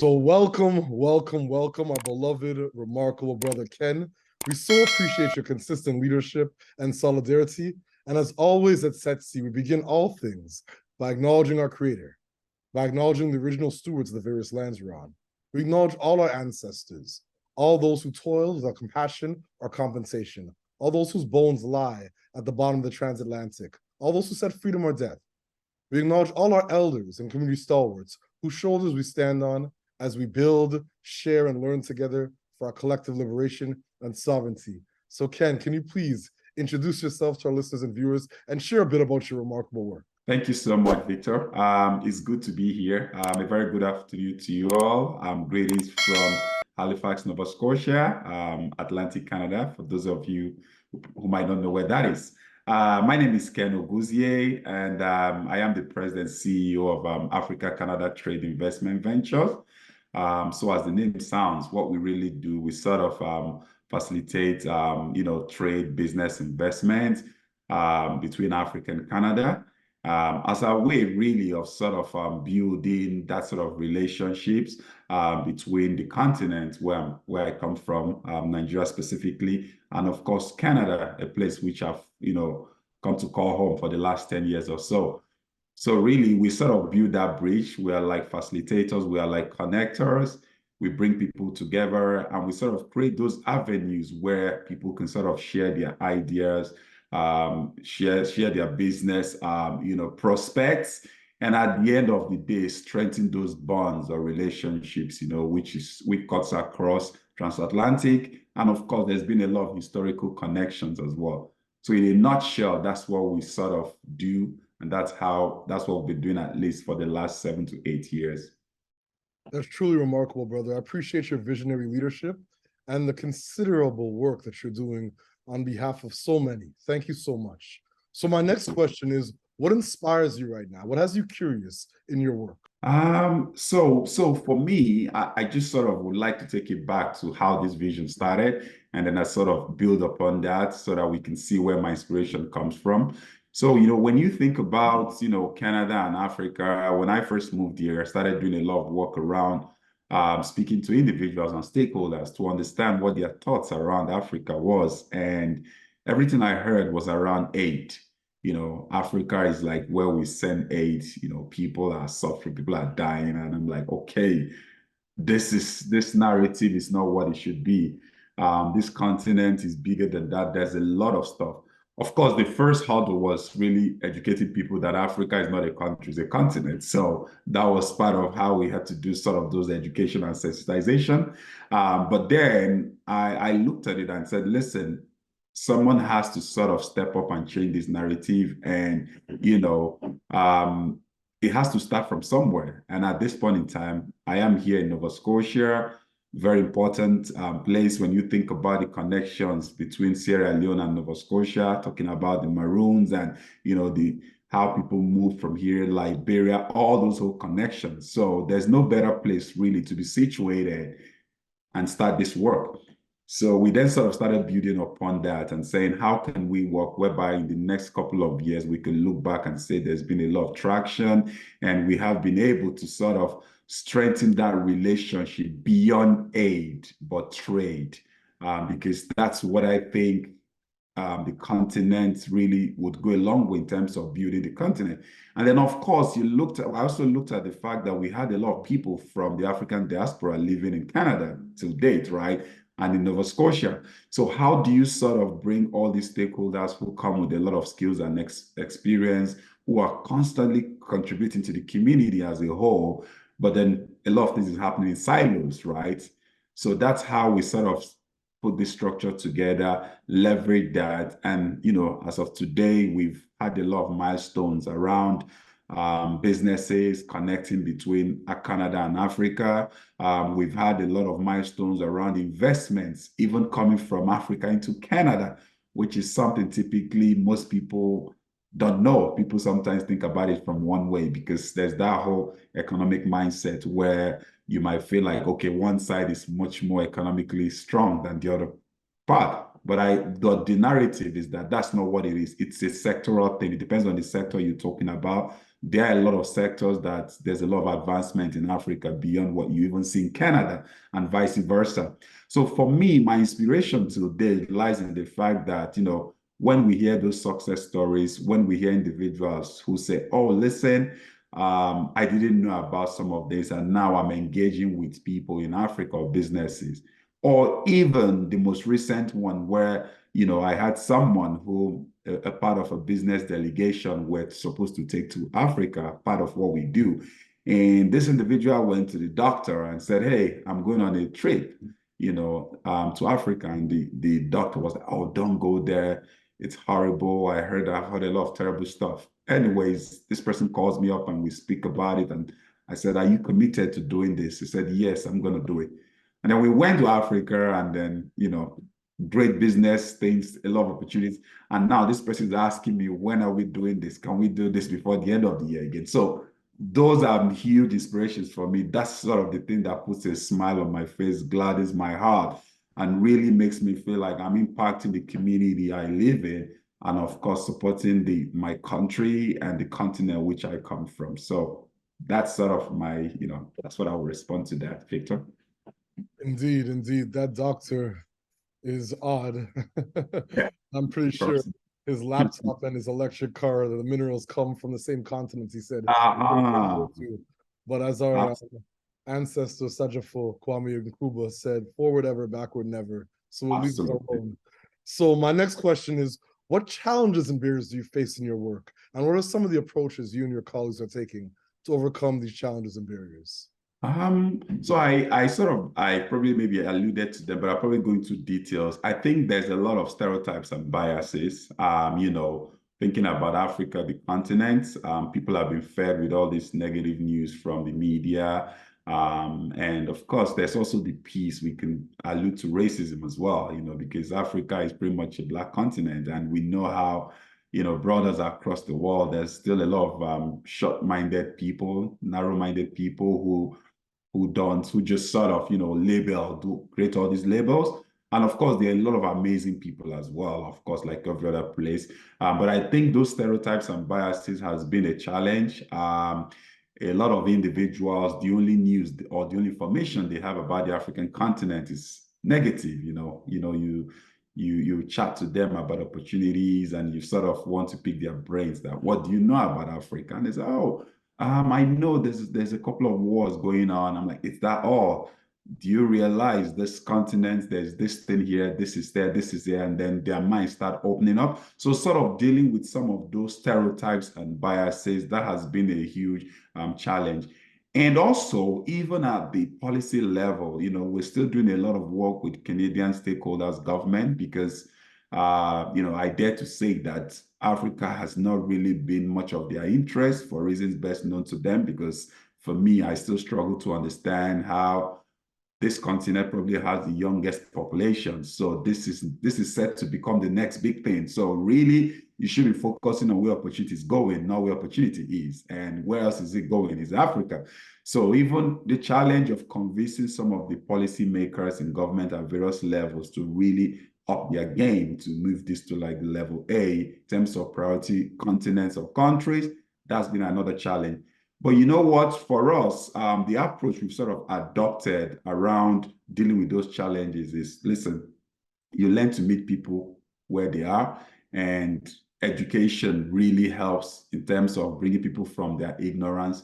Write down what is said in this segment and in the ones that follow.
So welcome, our beloved, remarkable brother Ken. We so appreciate your consistent leadership and solidarity. And as always at Setsi, we begin all things by acknowledging our creator, by acknowledging the original stewards of the various lands we're on. We acknowledge all our ancestors, all those who toiled without compassion or compensation, all those whose bones lie at the bottom of the transatlantic, all those who said freedom or death. We acknowledge all our elders and community stalwarts whose shoulders we stand on as we build, share, and learn together for our collective liberation and sovereignty. So Ken, can you please introduce yourself to our listeners and viewers and share a bit about your remarkable work? Thank you so much, Victor. It's good to be here. A very good afternoon to you all. Greetings from Halifax, Nova Scotia, Atlantic Canada, for those of you who might not know where that is. My name is Kenneth Oguzie, and I am the President CEO of Africa-Canada Trade Investment Ventures. So as the name sounds, what we really do, we sort of facilitate, trade, business, investment between Africa and Canada. As a way really of sort of building that sort of relationships between the continent where I come from, Nigeria specifically, and of course Canada, a place which I've come to call home for the last 10 years or so. So really we sort of build that bridge. We are like facilitators, we are like connectors. We bring people together and we sort of create those avenues where people can sort of share their ideas, share their business, prospects, and at the end of the day, strengthen those bonds or relationships, which cuts across transatlantic. And of course, there's been a lot of historical connections as well. So in a nutshell, that's what we sort of do. And that's what we've been doing at least for the last 7 to 8 years. That's truly remarkable, brother. I appreciate your visionary leadership and the considerable work that you're doing on behalf of so many. Thank you so much. So my next question is, what inspires you right now? What has you curious in your work? So for me, I just sort of would like to take it back to how this vision started, and then I sort of build upon that so that we can see where my inspiration comes from. So, when you think about, Canada and Africa, when I first moved here, I started doing a lot of work around speaking to individuals and stakeholders to understand what their thoughts around Africa was. And everything I heard was around aid. Africa is like where we send aid, people are suffering, people are dying. And I'm like, okay, this narrative is not what it should be. This continent is bigger than that. There's a lot of stuff. Of course, the first hurdle was really educating people that Africa is not a country, it's a continent. So that was part of how we had to do sort of those education and sensitization. But then I looked at it and said, listen, someone has to sort of step up and change this narrative. And, it has to start from somewhere. And at this point in time, I am here in Nova Scotia. Very important place when you think about the connections between Sierra Leone and Nova Scotia, talking about the Maroons and, how people move from here, Liberia, all those whole connections. So there's no better place really to be situated and start this work. So we then sort of started building upon that and saying, how can we work whereby in the next couple of years, we can look back and say there's been a lot of traction and we have been able to sort of strengthen that relationship beyond aid, but trade, because that's what I think the continent really would go a long way in terms of building the continent. And then, of course, I also looked at the fact that we had a lot of people from the African diaspora living in Canada to date, right? And in Nova Scotia. So how do you sort of bring all these stakeholders who come with a lot of skills and experience, who are constantly contributing to the community as a whole, but then a lot of things is happening in silos, right? So that's how we sort of put this structure together, leverage that. And, as of today, we've had a lot of milestones around businesses connecting between Canada and Africa. We've had a lot of milestones around investments, even coming from Africa into Canada, which is something typically most people don't know. People sometimes think about it from one way because there's that whole economic mindset where you might feel like, okay, one side is much more economically strong than the other part. But the narrative is that that's not what it is. It's a sectoral thing. It depends on the sector you're talking about. There are a lot of sectors that there's a lot of advancement in Africa beyond what you even see in Canada, and vice versa. So for me, my inspiration today lies in the fact that, when we hear those success stories, when we hear individuals who say, oh, listen, I didn't know about some of this, and now I'm engaging with people in Africa or businesses. Or even the most recent one where, I had someone who, a part of a business delegation, we're supposed to take to Africa, part of what we do. And this individual went to the doctor and said, hey, I'm going on a trip, to Africa. And the doctor was like, oh, don't go there. It's horrible. I've heard a lot of terrible stuff. Anyways, this person calls me up and we speak about it. And I said, are you committed to doing this? He said, yes, I'm going to do it. And then we went to Africa, and then, great business things, a lot of opportunities. And now this person is asking me, when are we doing this? Can we do this before the end of the year again? So those are huge inspirations for me. That's sort of the thing that puts a smile on my face, gladdens my heart, and really makes me feel like I'm impacting the community I live in, and of course, supporting my country and the continent which I come from. So that's sort of my, that's what I will respond to that, Victor. Indeed, indeed. That doctor is odd. Yeah, I'm pretty sure his laptop and his electric car, the minerals come from the same continent, he said. But as our ancestor Sajafo Kwame Nkrumah said, forward ever, backward never. So we'll leave it alone. So my next question is, what challenges and barriers do you face in your work? And what are some of the approaches you and your colleagues are taking to overcome these challenges and barriers? So I probably maybe alluded to them, but I'll probably go into details. I think there's a lot of stereotypes and biases. Thinking about Africa, the continent, people have been fed with all this negative news from the media. And of course, there's also the piece we can allude to racism as well, because Africa is pretty much a Black continent, and we know how, brothers across the world, there's still a lot of short-minded people, narrow-minded people who just sort of, create all these labels. And of course, there are a lot of amazing people as well, of course, like every other place. But I think those stereotypes and biases has been a challenge. A lot of individuals, the only news or the only information they have about the African continent is negative. You chat to them about opportunities, and you sort of want to pick their brains that, what do you know about Africa? And they say, oh, I know there's a couple of wars going on. I'm like, is that all? Do you realize this continent, there's this thing here, this is there, this is there, and then their minds start opening up. So sort of dealing with some of those stereotypes and biases, that has been a huge challenge. And also, even at the policy level, we're still doing a lot of work with Canadian stakeholders, government, because, I dare to say that Africa has not really been much of their interest for reasons best known to them, because for me, I still struggle to understand how this continent probably has the youngest population. So this is set to become the next big thing. So really, you should be focusing on where opportunity is going, not where opportunity is. And where else is it going? Is Africa. So even the challenge of convincing some of the policymakers in government at various levels to really up their game to move this to like level A in terms of priority continents or countries, that's been another challenge. But you know what, for us, the approach we've sort of adopted around dealing with those challenges is, listen, you learn to meet people where they are, and education really helps in terms of bringing people from their ignorance.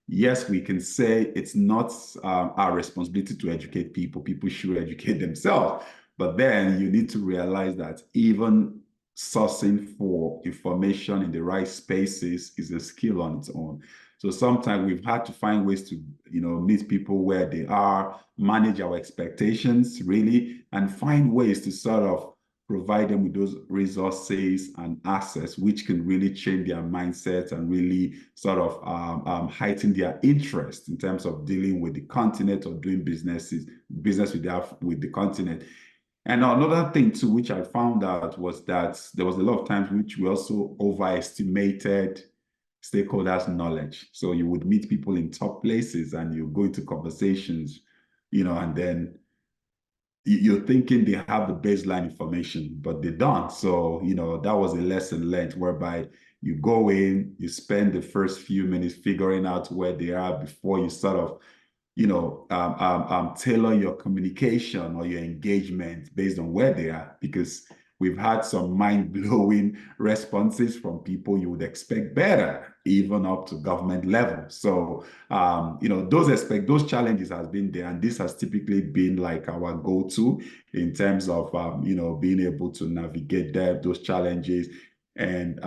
Yes, we can say it's not our responsibility to educate people. People should educate themselves. But then you need to realize that even sourcing for information in the right spaces is a skill on its own. So sometimes we've had to find ways to, meet people where they are, manage our expectations really, and find ways to sort of provide them with those resources and access, which can really change their mindsets and really sort of heighten their interest in terms of dealing with the continent or doing business with the continent. And another thing too, which I found out, was that there was a lot of times which we also overestimated stakeholders' knowledge. So you would meet people in top places and you go into conversations, and then you're thinking they have the baseline information, but they don't. So, that was a lesson learned whereby you go in, you spend the first few minutes figuring out where they are before you sort of tailor your communication or your engagement based on where they are, because we've had some mind-blowing responses from people you would expect better, even up to government level. So, those challenges has been there, and this has typically been like our go-to in terms of, being able to navigate those challenges and,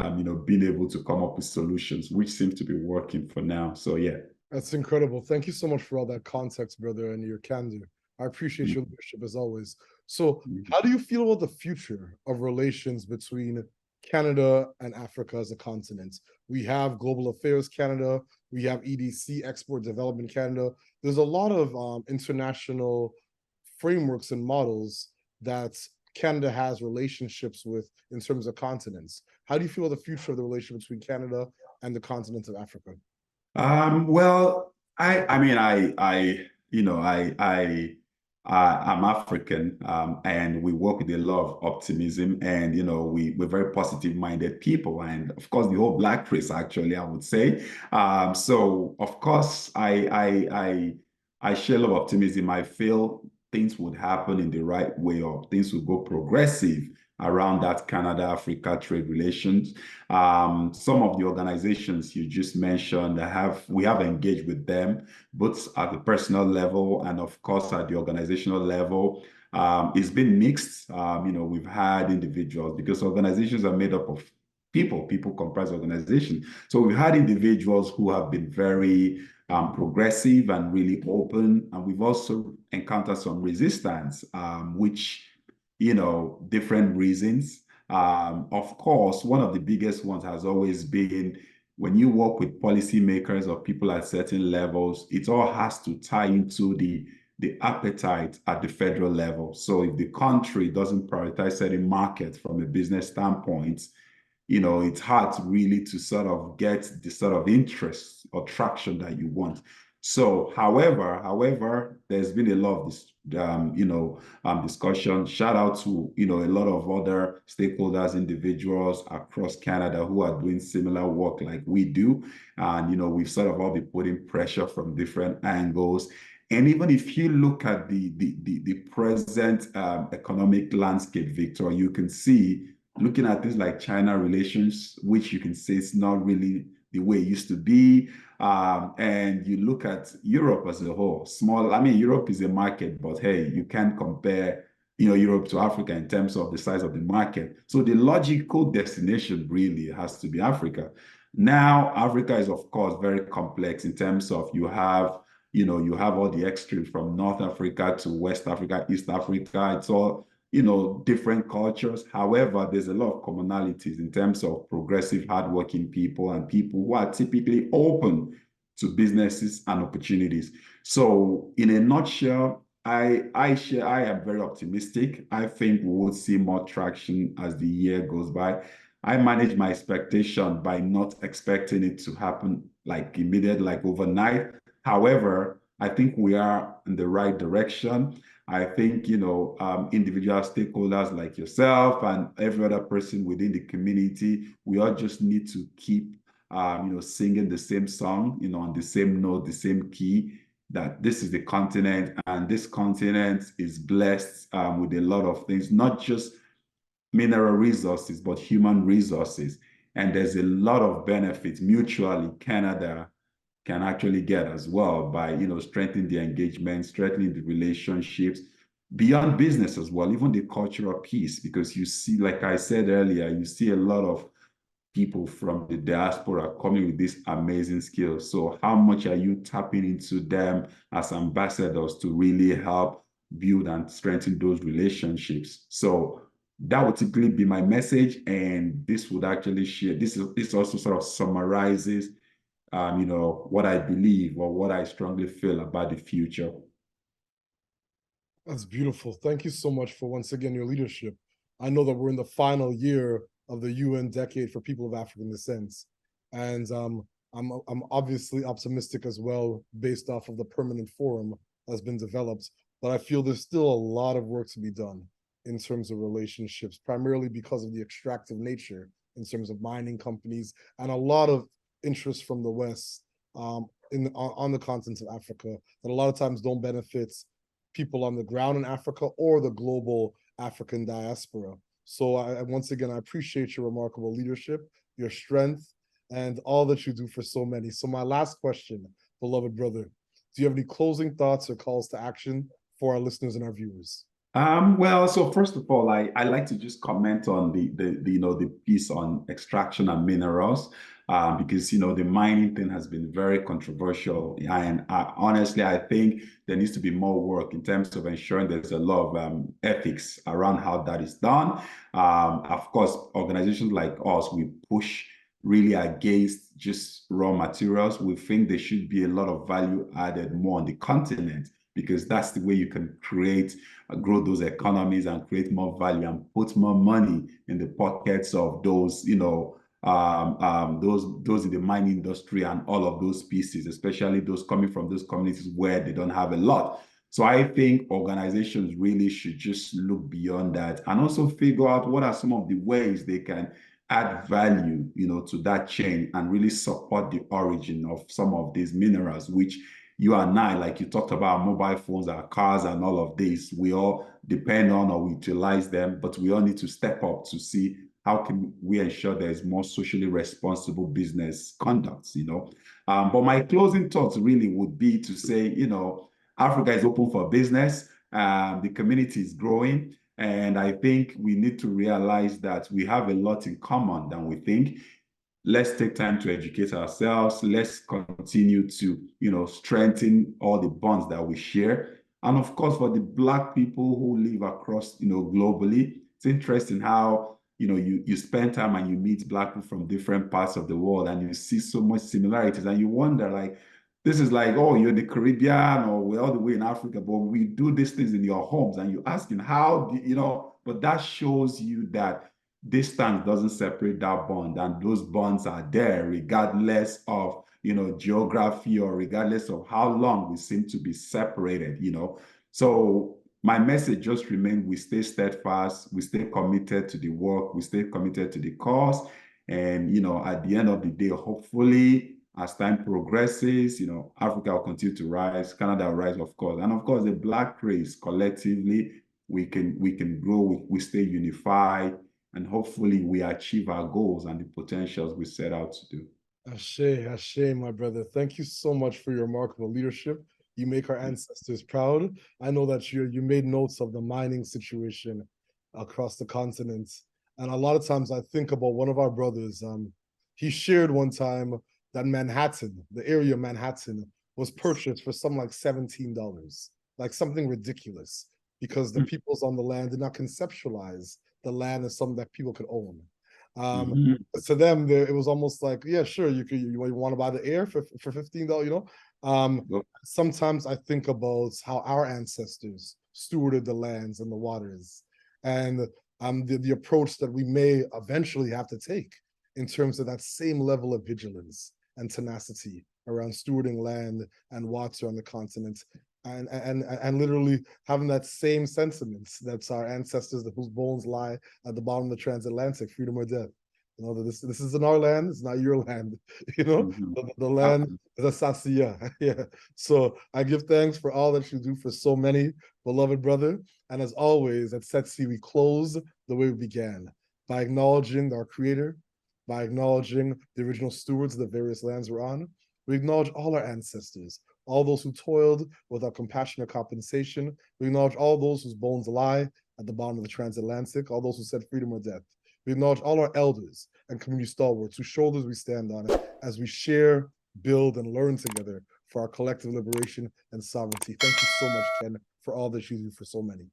being able to come up with solutions, which seems to be working for now. So, yeah. That's incredible. Thank you so much for all that context, brother, and your candor. I appreciate your leadership as always. So, how do you feel about the future of relations between Canada and Africa as a continent? We have Global Affairs Canada, we have EDC, Export Development Canada. There's a lot of international frameworks and models that Canada has relationships with in terms of continents. How do you feel about the future of the relationship between Canada and the continent of Africa? Well, I'm African, and we work with a lot of optimism, and we're very positive-minded people, and of course the whole Black race, actually, I would say. So of course I share a lot of optimism. I feel things would happen in the right way, or things would go progressive around that Canada-Africa trade relations. Some of the organizations you just mentioned, we have engaged with them, both at the personal level and of course at the organizational level. It's been mixed. We've had individuals, because organizations are made up of people comprise organizations. So we've had individuals who have been very progressive and really open, and we've also encountered some resistance, which different reasons. Of course, one of the biggest ones has always been when you work with policymakers or people at certain levels, it all has to tie into the appetite at the federal level. So if the country doesn't prioritize certain markets from a business standpoint, it's hard really to sort of get the sort of interest or traction that you want. So, however, there's been a lot of this, discussion. Shout out to, a lot of other stakeholders, individuals across Canada who are doing similar work like we do. And, we've sort of all been putting pressure from different angles. And even if you look at the present economic landscape, Victor, you can see, looking at things like China relations, which you can say is not really the way it used to be. And you look at Europe as a whole, Europe is a market, but hey, you can't compare, Europe to Africa in terms of the size of the market. So the logical destination really has to be Africa. Now, Africa is, of course, very complex in terms of you have all the extremes from North Africa to West Africa, East Africa. It's all, different cultures. However, there's a lot of commonalities in terms of progressive, hardworking people and people who are typically open to businesses and opportunities. So in a nutshell, I am very optimistic. I think we will see more traction as the year goes by. I manage my expectation by not expecting it to happen like immediate, like overnight. However, I think we are in the right direction. I think, individual stakeholders like yourself and every other person within the community, we all just need to keep, singing the same song, on the same note, the same key, that this is the continent, and this continent is blessed with a lot of things, not just mineral resources, but human resources. And there's a lot of benefits mutually Canada can actually get as well by, strengthening the engagement, strengthening the relationships beyond business as well, even the cultural piece, because you see, like I said earlier, you see a lot of people from the diaspora coming with these amazing skills. So how much are you tapping into them as ambassadors to really help build and strengthen those relationships? So that would typically be my message. And this would actually share, this also sort of summarizes what I believe or what I strongly feel about the future. That's beautiful. Thank you so much for once again your leadership. I know that we're in the final year of the UN Decade for People of African Descent, and I'm obviously optimistic as well, based off of the permanent forum that's been developed. but I feel there's still a lot of work to be done in terms of relationships, primarily because of the extractive nature in terms of mining companies and a lot of interest from the West on the continent of Africa that a lot of times don't benefit people on the ground in Africa or the global African diaspora. So once again, I appreciate your remarkable leadership, your strength, and all that you do for so many. So my last question, beloved brother, do you have any closing thoughts or calls to action for our listeners and our viewers? Well, so first of all, I like to just comment on the piece on extraction and minerals, because the mining thing has been very controversial, and honestly, I think there needs to be more work in terms of ensuring there's a lot of ethics around how that is done. Of course, organizations like us, we push really against just raw materials. We think there should be a lot of value added more on the continent, because that's the way you can grow those economies and create more value and put more money in the pockets of those, those in the mining industry and all of those pieces, especially those coming from those communities where they don't have a lot. So I think organizations really should just look beyond that and also figure out what are some of the ways they can add value, to that chain and really support the origin of some of these minerals, which you and I, like you talked about, our mobile phones, our cars, and all of this, we all depend on or we utilize them, but we all need to step up to see how can we ensure there is more socially responsible business conduct, But my closing thoughts really would be to say, Africa is open for business, the community is growing, and I think we need to realize that we have a lot in common than we think. Let's take time to educate ourselves. Let's continue to, strengthen all the bonds that we share. And of course, for the Black people who live across, globally, it's interesting how, you spend time and you meet Black people from different parts of the world and you see so much similarities and you wonder, like, this is like, oh, you're in the Caribbean or we're all the way in Africa, but we do these things in your homes and you asking how, but that shows you that distance doesn't separate that bond, and those bonds are there regardless of geography or regardless of how long we seem to be separated. So my message just remains: we stay steadfast, we stay committed to the work, we stay committed to the cause, and at the end of the day, hopefully as time progresses, Africa will continue to rise, Canada will rise, of course, and of course the Black race collectively, we can grow, we stay unified, and hopefully we achieve our goals and the potentials we set out to do. Ashe, my brother. Thank you so much for your remarkable leadership. You make our ancestors proud. I know that you made notes of the mining situation across the continent. And a lot of times I think about one of our brothers. He shared one time that Manhattan, the area of Manhattan, was purchased for something like $17, like something ridiculous, because the peoples on the land did not conceptualize the land as something that people could own. To them, it was almost like, yeah, sure, you want to buy the air for $15, Sometimes I think about how our ancestors stewarded the lands and the waters, and the approach that we may eventually have to take in terms of that same level of vigilance and tenacity around stewarding land and water on the continent. And literally having that same sentiments that's our ancestors whose bones lie at the bottom of the transatlantic, freedom or death. This isn't our land, it's not your land. The land is a sasia. Yeah. So I give thanks for all that you do for so many, beloved brother. And as always, at Setsi, we close the way we began, by acknowledging our creator, by acknowledging the original stewards of the various lands we're on. We acknowledge all our ancestors, all those who toiled without compassion or compensation. We acknowledge all those whose bones lie at the bottom of the transatlantic, all those who said freedom or death. We acknowledge all our elders and community stalwarts whose shoulders we stand on as we share, build, and learn together for our collective liberation and sovereignty. Thank you so much, Ken, for all that you do for so many.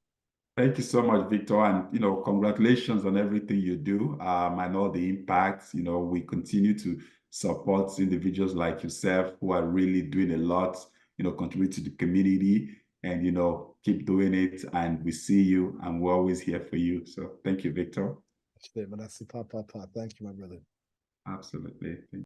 Thank you so much, Victor, and congratulations on everything you do. I know the impacts. We continue to support individuals like yourself who are really doing a lot, contribute to the community, and keep doing it. And we see you, and we're always here for you. So thank you, Victor. Thank you, my brother. Absolutely.